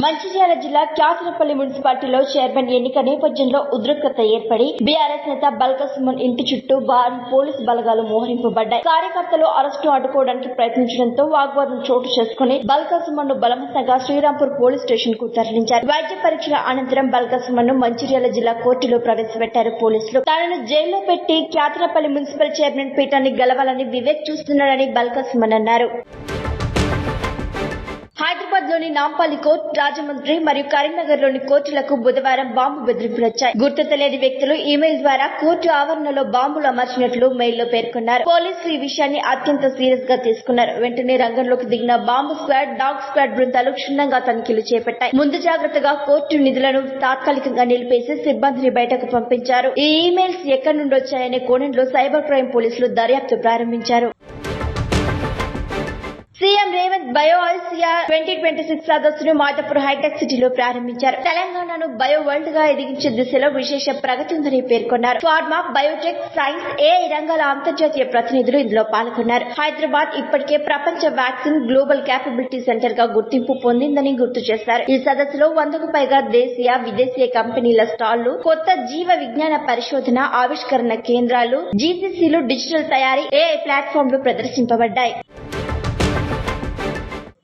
మంచిర్యాల జిల్లా క్యాతనపల్లి మున్సిపాలిటీలో చైర్మన్ ఎన్నిక నేపథ్యంలో ఉద్రిక్తత ఏర్పడి బీఆర్ఎస్ నేత బల్కా సుమన్ ఇంటి చుట్టూ పోలీసు బలగాలు మోహరింపబడ్డాయి. కార్యకర్తలు అరెస్టును అడ్డుకోవడానికి ప్రయత్నించడంతో వాగ్వాదం చోటు చేసుకుని బల్కా సుమన్ ను బలవంతంగా శ్రీరాంపూర్ పోలీస్ స్టేషన్ కు తరలించారు. వైద్య పరీక్షల అనంతరం బల్కా సుమన్ ను మంచిర్యాల జిల్లా కోర్టులో ప్రవేశపెట్టారు పోలీసులు. తనను జైల్లో పెట్టి క్యాతనపల్లి మున్సిపల్ చైర్మన్ పీఠాన్ని గెలవాలని వివేక్ చూస్తున్నాడని బల్కా సుమన్ అన్నారు. హైదరాబాద్ లోని నాంపల్లి కోర్టు, రాజమండ్రి మరియు కరీంనగర్ లోని కోర్టులకు బుధవారం బాంబు బెదిరింపులు వచ్చాయి. గుర్తు తెలియని వ్యక్తులు ఈమెయిల్ ద్వారా కోర్టు ఆవరణలో బాంబులు అమర్చినట్లు మెయిల్లో పేర్కొన్నారు. పోలీసులు ఈ విషయాన్ని అత్యంత సీరియస్ గా తీసుకున్నారు. వెంటనే రంగంలోకి దిగిన బాంబు స్క్వాడ్, డాగ్ స్క్వాడ్ బృందాలు క్షుణ్ణంగా తనిఖీలు చేపట్టాయి. ముందు జాగ్రత్తగా కోర్టు నిధులను తాత్కాలికంగా నిలిపేసి సిబ్బందిని బయటకు పంపించారు. ఈ ఈమెయిల్స్ ఎక్కడి నుండి వచ్చాయనే కోణంలో సైబర్ క్రైమ్ పోలీసులు దర్యాప్తు ప్రారంభించారు. సీఎం రేవంత్ బయో ఐసియా 2026 సదస్సును మాదాపూర్ హైటెక్ సిటీలో ప్రారంభించారు. తెలంగాణను బయో వరల్డ్ గా ఎదిగించే దిశలో విశేష ప్రగతి ఉందని పేర్కొన్నారు. ఫార్మా, బయోటెక్, సైన్స్, ఏఐ రంగాల అంతర్జాతీయ ప్రతినిధులు ఇందులో పాల్గొన్నారు. హైదరాబాద్ ఇప్పటికే ప్రపంచ వ్యాక్సిన్ గ్లోబల్ క్యాపబిలిటీ సెంటర్ గా గుర్తింపు పొందిందని గుర్తు చేశారు. ఈ సదస్సులో 100కు పైగా దేశీయ, విదేశీయ కంపెనీల స్టాళ్లు, కొత్త జీవ విజ్ఞాన పరిశోధన, ఆవిష్కరణ కేంద్రాలు, జీసీసీలు, డిజిటల్ తయారీ, ఏఐ ప్లాట్ఫామ్లు ప్రదర్శింపబడ్డాయి.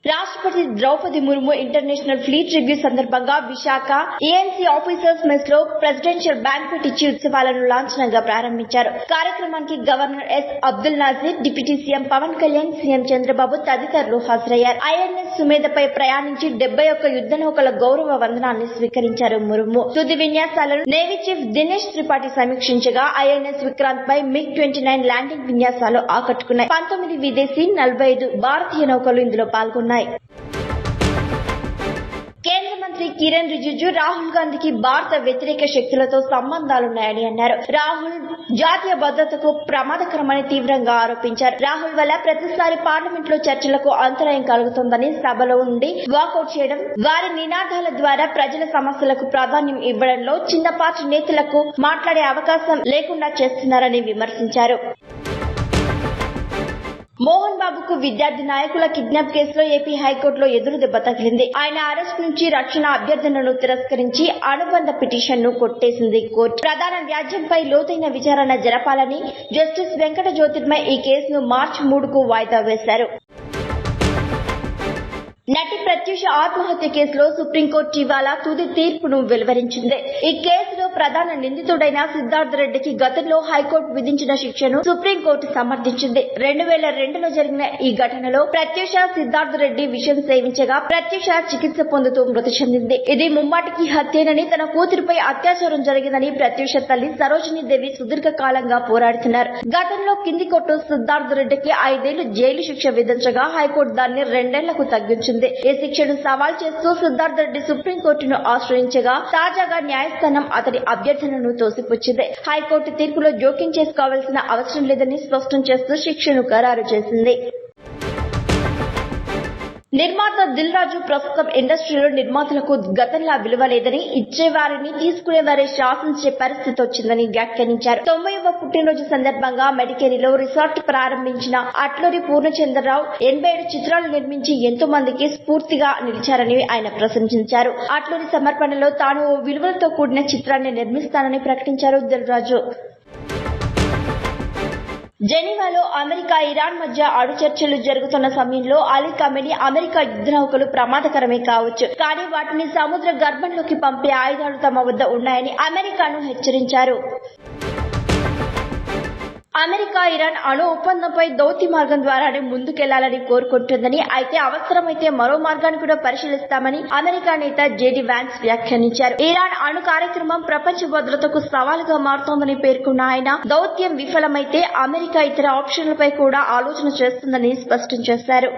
రాష్ట్రపతి Draupadi Murmu international fleet review సందర్భంగా విశాఖ ఏఎన్సీ ఆఫీసర్స్ మెస్ లో ప్రెసిడెన్షియల్ బ్యాంక్వెట్ ఇచ్చి ఉత్సవాలను లాంఛనంగా ప్రారంభించారు. కార్యక్రమానికి governor S Abdul Nazeer, deputy CM Pawan Kalyan, CM Chandrababu తదితరులు హాజరయ్యారు. ఐఎన్ఎస్ సుమేధపై ప్రయాణించి 71 యుద్ద నౌకల గౌరవ వందనాన్ని స్వీకరించారు ముర్ము. తుది విన్యాసాలను నేవీ చీఫ్ దినేష్ త్రిపాఠి సమీక్షించగా ఐఎన్ఎస్ విక్రాంత్ పై MiG-29 ల్యాండింగ్ విన్యాసాలు ఆకట్టుకున్నాయి. 19 విదేశీ, 45 భారతీయ నౌకలు ఇందులో పాల్గొన్నాయి. కేంద్ర మంత్రి కిరణ్ రిజిజు రాహుల్ గాంధీకి భారత వ్యతిరేక శక్తులతో సంబంధాలున్నాయని అన్నారు. రాహుల్ జాతీయ భద్రతకు ప్రమాదకరమని తీవ్రంగా ఆరోపించారు. రాహుల్ వల్ల ప్రతిసారి పార్లమెంట్ లో చర్చలకు అంతరాయం కలుగుతోందని, సభలో నుండి వాకౌట్ చేయడం, వారి నినాదాల ద్వారా ప్రజల సమస్యలకు ప్రాధాన్యం ఇవ్వడంలో చిన్నపాటి నేతలకు మాట్లాడే అవకాశం లేకుండా చేస్తున్నారని విమర్శించారు. మోహన్ బాబుకు విద్యార్థి నాయకుల కిడ్నాప్ కేసులో ఏపీ హైకోర్టులో ఎదురు దెబ్బ తగిలింది. ఆయన అరెస్ట్ నుంచి రక్షణ అభ్యర్థనను తిరస్కరించి అనుబంధ పిటిషన్ ను కొట్టేసింది కోర్టు. ప్రధాన వ్యాజ్యంపై లోతైన విచారణ జరపాలని జస్టిస్ వెంకట జ్యోతిర్మయ్ ఈ కేసును మార్చి 3కు వాయిదా వేశారు. నటి ప్రత్యూష ఆత్మహత్య కేసులో సుప్రీంకోర్టు ఇవాళ తుది తీర్పును వెలువరించింది. ఈ కేసులో ప్రధాన నిందితుడైన సిద్ధార్థ్ రెడ్డికి గతంలో హైకోర్టు విధించిన శిక్షను సుప్రీంకోర్టు సమర్థించింది. 2002లో జరిగిన ఈ ఘటనలో ప్రత్యూష, సిద్ధార్థ్ రెడ్డి విషం సేవించగా ప్రత్యూష చికిత్స పొందుతూ మృతి చెందింది. ఇది ముమ్మాటికి హత్యేనని, తన కూతురిపై అత్యాచారం జరిగిందని ప్రత్యూష తల్లి సరోజినీ దేవి సుదీర్ఘకాలంగా పోరాడుతున్నారు. గతంలో కింది కోర్టు సిద్ధార్థ్ రెడ్డికి 5 ఏళ్లు జైలు శిక్ష విధించగా హైకోర్టు దాన్ని 2 ఏళ్లకు తగ్గించింది. ఈ శిక్షను సవాల్ చేస్తూ సిద్ధార్థ్ రెడ్డి సుప్రీంకోర్టును ఆశ్రయించగా తాజాగా న్యాయస్థానం అతడి అభ్యర్థనను తోసిపుచ్చింది. హైకోర్టు తీర్పులో జోక్యం చేసుకోవాల్సిన అవసరం లేదని స్పష్టం చేస్తూ శిక్షను ఖరారు చేసింది. నిర్మాత దిల్ రాజు ప్రస్తుతం ఇండస్ట్రీలో నిర్మాతలకు గతంలా విలువ లేదని, ఇచ్చేవారిని తీసుకునేవారే శాసించే పరిస్థితి వచ్చిందని వ్యాఖ్యానించారు. 90వ పుట్టినరోజు సందర్భంగా మెడికేరీలో రిసార్ట్ ప్రారంభించిన అట్లూరి పూర్ణచంద్రరావు 87 చిత్రాలు నిర్మించి ఎంతో మందికి స్ఫూర్తిగా నిలిచారని ఆయన ప్రశంసించారు. అట్లూరి సమర్పణలో తాను ఓ విలువలతో కూడిన చిత్రాన్ని నిర్మిస్తానని ప్రకటించారు దిల్ రాజు. జెనీవాలో అమెరికా, ఇరాన్ మధ్య అణు చర్చలు జరుగుతున్న సమయంలో అలీ ఖమేనీ అమెరికా యుద్ధ నౌకలు ప్రమాదకరమే కావచ్చు, కానీ వాటిని సముద్ర గర్భంలోకి పంపే ఆయుధాలు తమ వద్ద ఉన్నాయని అమెరికాను హెచ్చరించారు. అమెరికా, ఇరాన్ అణు ఒప్పందంపై దౌత్య మార్గం ద్వారానే ముందుకెళ్లాలని కోరుకుంటుందని, అయితే అవసరమైతే మరో మార్గాన్ని కూడా పరిశీలిస్తామని అమెరికా నేత జేడీ వ్యాన్స్ వ్యాఖ్యానించారు. ఇరాన్ అణు కార్యక్రమం ప్రపంచ భద్రతకు సవాలుగా మారుతోందని పేర్కొన్న ఆయన, దౌత్యం విఫలమైతే అమెరికా ఇతర ఆప్షన్లపై కూడా ఆలోచన చేస్తుందని స్పష్టం చేశారు.